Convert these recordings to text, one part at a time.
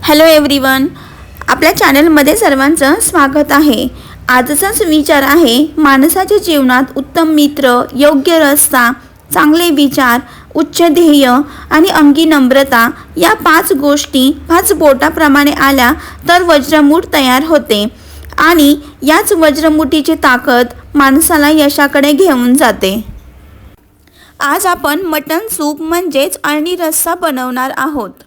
Hello everyone, आपल्या चॅनलमध्ये सर्वांचं स्वागत आहे। आजचाच विचार आहे माणसाच्या जीवनात उत्तम मित्र, योग्य रस्ता, चांगले विचार, उच्च ध्येय आणि अंगी नम्रता या 5 गोष्टी 5 बोटाप्रमाणे आल्या तर वज्रमूठ तयार होते आणि याच वज्रमुठीची ताकद माणसाला यशाकडे घेऊन जाते। आज आपण मटण सूप म्हणजेच अळणी रस्सा बनवणार आहोत।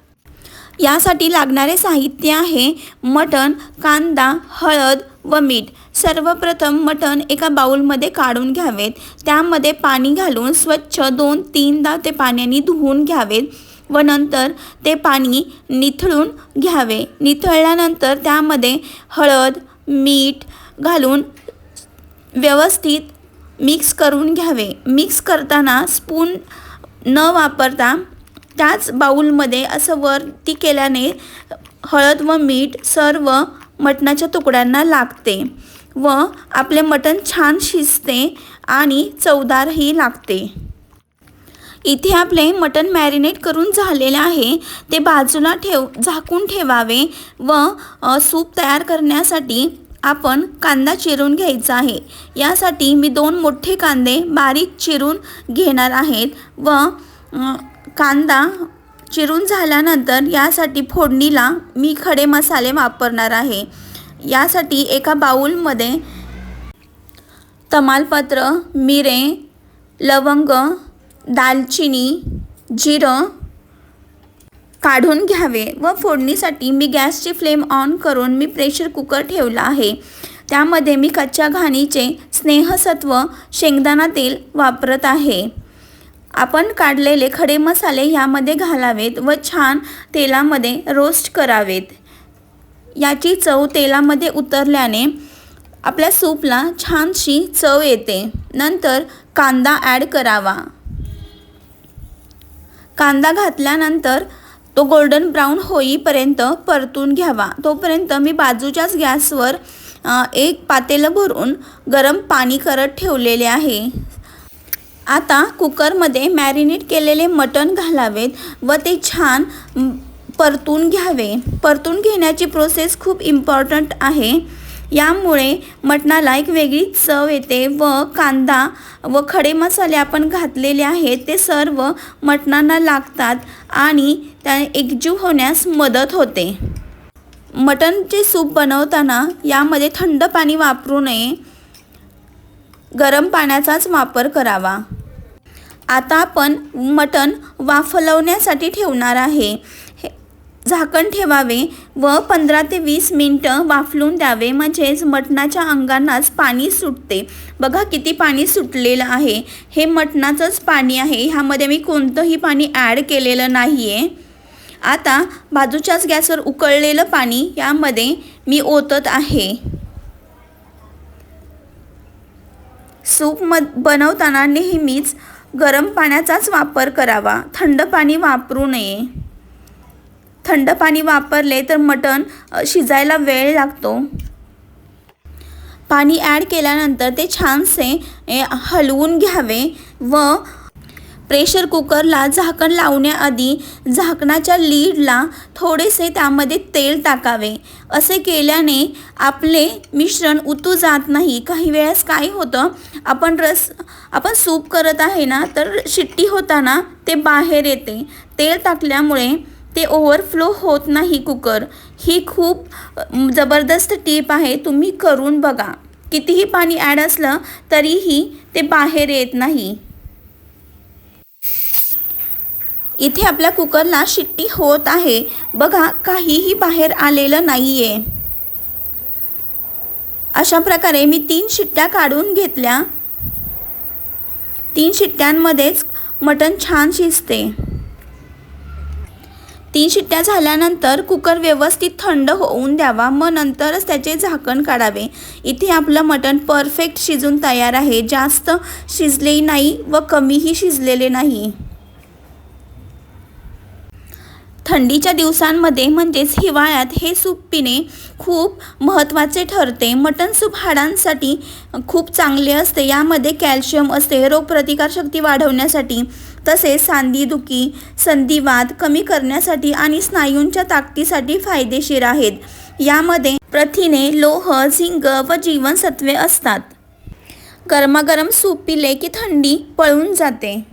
यासाठी लागणारे साहित्य आहे मटण, कांदा, हळद व मीठ। सर्वप्रथम मटण एका बाउलमध्ये काढून घ्यावेत। त्यामध्ये पाणी घालून स्वच्छ 2-3दा ते पाण्याने धुवून घ्यावेत व नंतर ते पाणी निथळून घ्यावे। निथळल्यानंतर त्यामध्ये हळद, मीठ घालून व्यवस्थित मिक्स करून घ्यावे। मिक्स करताना स्पून न वापरता त्याच बाउलमध्ये असं वरती केल्याने हळद व मीठ सर्व मटणाच्या तुकड्यांना लागते व आपले मटण छान शिजते आणि चवदारही लागते। इथे आपले मटण मॅरिनेट करून झालेले आहे, ते बाजूला झाकून ठेवावे व सूप तयार करण्यासाठी आपण कांदा चिरून घ्यायचा आहे। यासाठी मी 2 मोठे कांदे बारीक चिरून घेणार आहेत व कांदा चिरून झाल्यानंतर यासाठी फोडणीला मी खडे मसाले वापरणार आहे। यासाठी एका बाउलमध्ये तमालपत्र, मिरे, लवंग, दालचिनी, जिरं काढून घ्यावे व फोडणीसाठी मी गॅसची फ्लेम ऑन करून मी प्रेशर कुकर ठेवला आहे। त्यामध्ये मी कच्च्या घाणीचे स्नेहसत्व शेंगदाणा तेल वापरत आहे। आपण काढलेले खडे मसाले यामध्ये घालावेत व छान तेलामध्ये रोस्ट करावेत। याची चव तेलामध्ये उतरल्याने आपल्या सूपला छानशी चव येते। नंतर कांदा ॲड करावा। कांदा घातल्यानंतर तो गोल्डन ब्राउन होईपर्यंत परतून घ्यावा। तोपर्यंत मी बाजूच्याच गॅसवर एक पातेलं भरून गरम पाणी करत ठेवलेले आहे। आता कुकरमध्ये मॅरिनेट केलेले मटण घालावेत व ते छान परतून घ्यावे। परतून घेण्याची प्रोसेस खूप इम्पॉर्टंट आहे। यामुळे मटणाला एक वेगळी चव येते व कांदा व खडे मसाले आपण घातलेले आहेत ते सर्व मटणाला लागतात आणि त्याने एकजीव होण्यास मदत होते। मटणचे सूप बनवताना यामध्ये थंड पाणी वापरू नये, गरम पाण्याचाच वापर करावा। आता आपण मटण वाफलवण्यासाठी ठेवणार आहे। झाकण ठेवावे व 15 ते 20 मिनिटं वाफलून द्यावे, म्हणजेच मटणाच्या अंगांनाच पाणी सुटते। बघा किती पाणी सुटलेलं आहे, हे मटणाचंच पाणी आहे, ह्यामध्ये मी कोणतंही पाणी ॲड केलेलं नाही आहे। आता बाजूच्याच गॅसवर उकळलेलं पाणी यामध्ये मी ओतत आहे। सूप बनवताना नेहमीच गरम पाण्याचाच वापर करावा, थंड पाणी वापरू नये। थंड पाणी वापरले तर मटण शिजायला वेळ लागतो। पाणी ॲड केल्यानंतर ते छानसे हलवून घ्यावे व प्रेशर कुकरला झाकण लावण्याआधी झाकणाच्या लीडला थोडेसे त्यामध्ये तेल टाकावे। असे केल्याने आपले मिश्रण उतू जात नाही। काही वेळेस काय होतं, आपण सूप करत आहे ना, तर शिट्टी होताना ते बाहेर येते। तेल टाकल्यामुळे ते ओव्हरफ्लो होत नाही कुकर। ही खूप जबरदस्त टीप आहे, तुम्ही करून बघा। कितीही पाणी ॲड असलं तरीही ते बाहेर येत नाही। इथे आपल्या कुकरला शिट्टी होत आहे, बघा काहीही बाहेर आलेलं नाही आहे। अशा प्रकारे मी 3 शिट्ट्या काढून घेतल्या। 3 शिट्ट्यांमध्येच मटण छान शिजते। 3 शिट्ट्या झाल्यानंतर कुकर व्यवस्थित थंड होऊन द्यावा, मग नंतरच त्याचे झाकण काढावे। इथे आपलं मटण परफेक्ट शिजून तयार आहे, जास्त शिजलेही नाही व कमीही शिजलेले नाही। थंडीच्या दिवसांमध्ये म्हणजेच हिवाळ्यात हे सूप पिणे खूप महत्त्वाचे ठरते। मटण सूप हाडांसाठी खूप चांगले असते। यामध्ये कॅल्शियम असते, रोगप्रतिकारशक्ती वाढवण्यासाठी तसेच सांधेदुखी, संधिवात कमी करण्यासाठी आणि स्नायूंच्या ताकदीसाठी फायदेशीर आहेत. यामध्ये प्रथिने, लोह, झिंक व जीवनसत्वे असतात. गरमागरम सूप पिले की थंडी पळून जाते.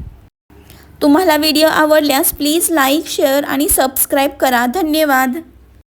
तुम्हाला व्हिडिओ आवडल्यास प्लीज लाईक, शेअर आणि सबस्क्राईब करा. धन्यवाद.